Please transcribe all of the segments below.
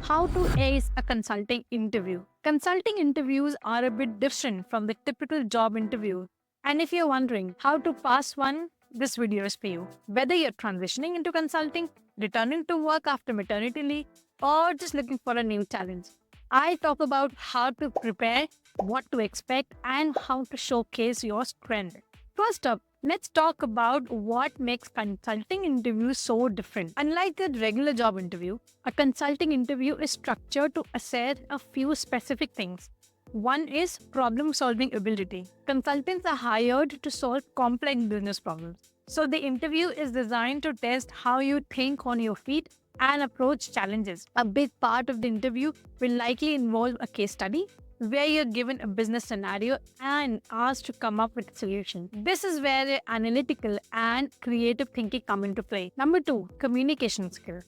How to ace a consulting interview. Consulting interviews are a bit different from the typical job interview. And if you're wondering how to pass one, this video is for you. Whether you're transitioning into consulting, returning to work after maternity leave, or just looking for a new challenge, I talk about how to prepare, what to expect, and how to showcase your strength. First up, let's talk about what makes consulting interviews so different. Unlike a regular job interview, a consulting interview is structured to assess a few specific things. One is problem solving ability. Consultants are hired to solve complex business problems. So the interview is designed to test how you think on your feet and approach challenges. A big part of the interview will likely involve a case study where you're given a business scenario and asked to come up with a solution. This is where the analytical and creative thinking come into play. Number two, communication skills.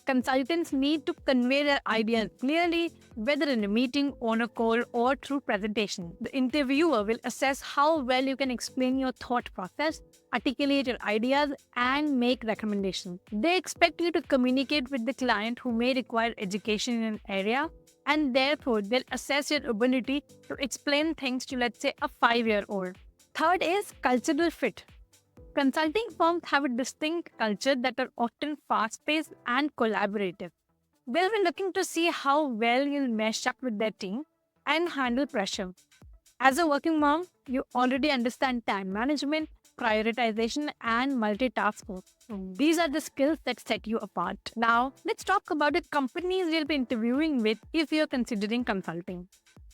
Consultants need to convey their ideas clearly, whether in a meeting, on a call, or through presentation. The interviewer will assess how well you can explain your thought process, articulate your ideas, and make recommendations. They expect you to communicate with the client who may require education in an area, and therefore they'll assess your ability to explain things to, let's say, a 5-year-old. Third is cultural fit. Consulting firms have a distinct culture that are often fast-paced and collaborative. They'll be looking to see how well you'll mesh up with their team and handle pressure. As a working mom, you already understand time management, prioritization, and multitasking. These are the skills that set you apart. Now, let's talk about the companies you'll be interviewing with if you're considering consulting.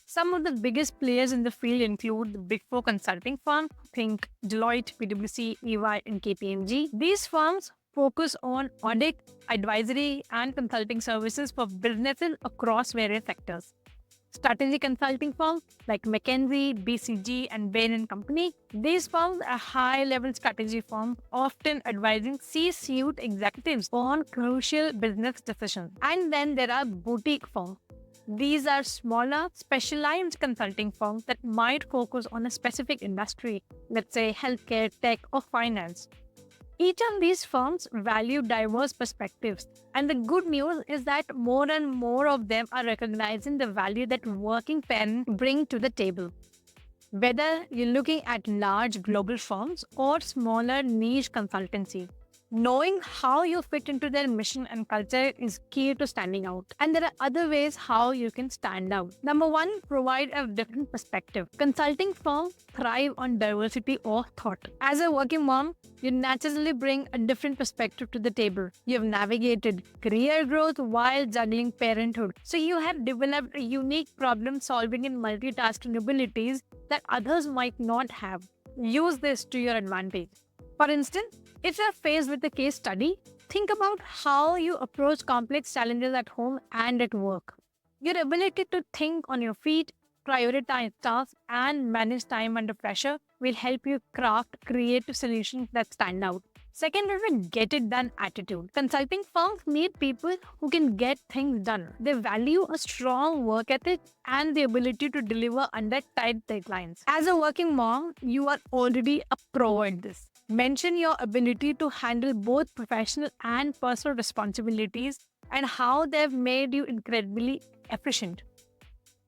Some of the biggest players in the field include the Big Four consulting firms, think Deloitte, PwC, EY, and KPMG. These firms focus on audit, advisory, and consulting services for businesses across various sectors. Strategy consulting firms like McKinsey, BCG, and Bain & Company. These firms are high-level strategy firms, often advising C-suite executives on crucial business decisions. And then there are boutique firms. These are smaller, specialized consulting firms that might focus on a specific industry, let's say healthcare, tech, or finance. Each of these firms value diverse perspectives, and the good news is that more and more of them are recognizing the value that working parents bring to the table. Whether you're looking at large global firms or smaller niche consultancy, knowing how you fit into their mission and culture is key to standing out. And there are other ways how you can stand out. Number one, provide a different perspective. Consulting firms thrive on diversity of thought. As a working mom, you naturally bring a different perspective to the table. You have navigated career growth while juggling parenthood. So you have developed a unique problem-solving and multitasking abilities that others might not have. Use this to your advantage. For instance, if you're faced with a case study, think about how you approach complex challenges at home and at work. Your ability to think on your feet, prioritize tasks, and manage time under pressure will help you craft creative solutions that stand out. Second is a get it done attitude. Consulting firms need people who can get things done. They value a strong work ethic and the ability to deliver under tight deadlines. As a working mom, you are already a pro at this. Mention your ability to handle both professional and personal responsibilities and how they've made you incredibly efficient.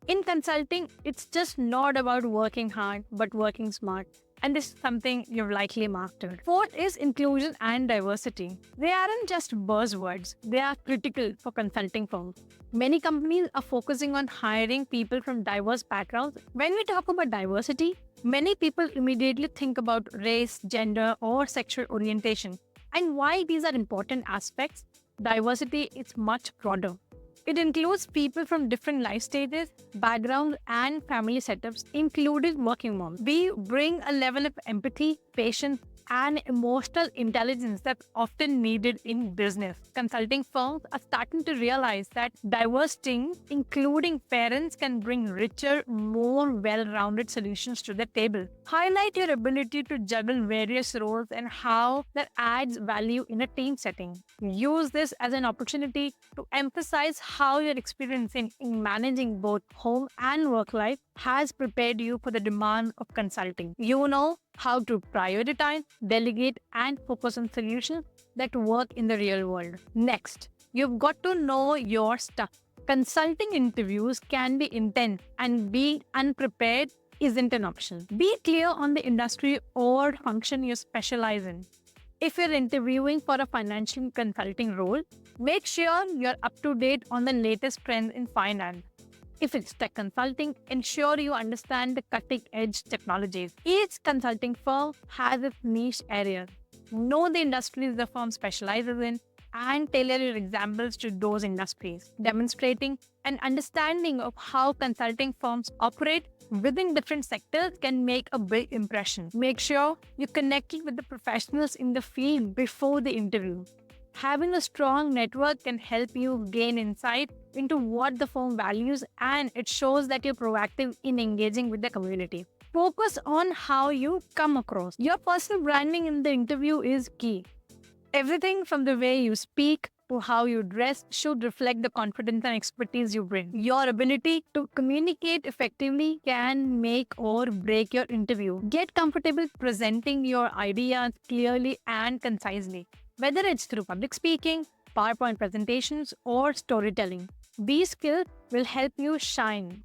In consulting, it's just not about working hard, but working smart. And this is something you've likely mastered. Fourth is inclusion and diversity. They aren't just buzzwords, they are critical for consulting firms. Many companies are focusing on hiring people from diverse backgrounds. When we talk about diversity, many people immediately think about race, gender, or sexual orientation. And while these are important aspects, diversity is much broader. It includes people from different life stages, backgrounds, and family setups, including working moms. We bring a level of empathy, patience, and emotional intelligence that's often needed in business. Consulting firms are starting to realize that diverse teams, including parents, can bring richer, more well-rounded solutions to the table. Highlight your ability to juggle various roles and how that adds value in a team setting. Use this as an opportunity to emphasize how your experience in managing both home and work life has prepared you for the demand of consulting. You know how to prioritize, delegate, and focus on solutions that work in the real world. Next, you've got to know your stuff. Consulting interviews can be intense, and being unprepared isn't an option. Be clear on the industry or function you specialize in. If you're interviewing for a financial consulting role, make sure you're up to date on the latest trends in finance. If it's tech consulting, ensure you understand the cutting edge technologies. Each consulting firm has its niche areas. Know the industries the firm specializes in and tailor your examples to those industries, demonstrating an understanding of how consulting firms operate within different sectors can make a big impression. Make sure you connect with the professionals in the field before the interview. Having a strong network can help you gain insight into what the firm values, and it shows that you're proactive in engaging with the community. Focus on how you come across. Your personal branding in the interview is key. Everything from the way you speak to how you dress should reflect the confidence and expertise you bring. Your ability to communicate effectively can make or break your interview. Get comfortable presenting your ideas clearly and concisely, whether it's through public speaking, PowerPoint presentations, or storytelling. These skills will help you shine.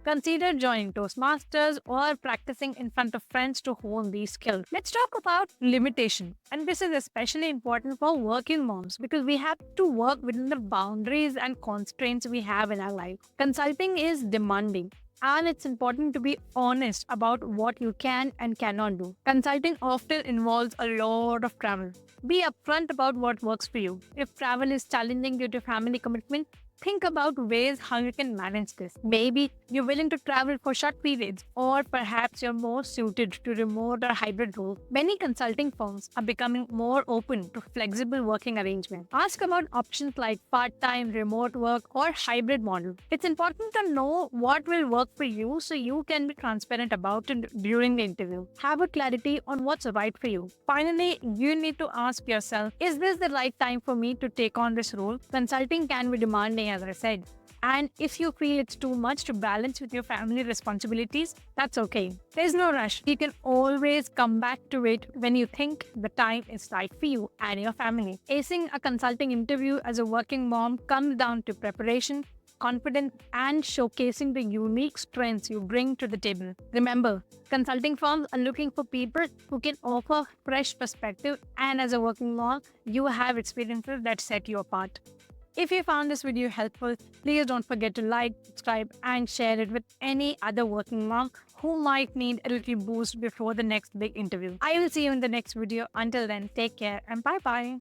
Consider joining Toastmasters or practicing in front of friends to hone these skills. Let's talk about limitation. And this is especially important for working moms because we have to work within the boundaries and constraints we have in our life. Consulting is demanding, and it's important to be honest about what you can and cannot do. Consulting often involves a lot of travel. Be upfront about what works for you. If travel is challenging due to family commitment, think about ways how you can manage this. Maybe you're willing to travel for short periods, or perhaps you're more suited to remote or hybrid roles. Many consulting firms are becoming more open to flexible working arrangements. Ask about options like part-time, remote work, or hybrid model. It's important to know what will work for you so you can be transparent about it during the interview. Have a clarity on what's right for you. Finally, you need to ask yourself, is this the right time for me to take on this role? Consulting can be demanding, as I said. And if you feel it's too much to balance with your family responsibilities, that's okay. There's no rush. You can always come back to it when you think the time is right for you and your family. Acing a consulting interview as a working mom comes down to preparation, confidence, and showcasing the unique strengths you bring to the table. Remember, consulting firms are looking for people who can offer fresh perspective, and as a working mom, you have experiences that set you apart. If you found this video helpful, please don't forget to like, subscribe, and share it with any other working mom who might need a little boost before the next big interview. I will see you in the next video. Until then, take care and bye-bye.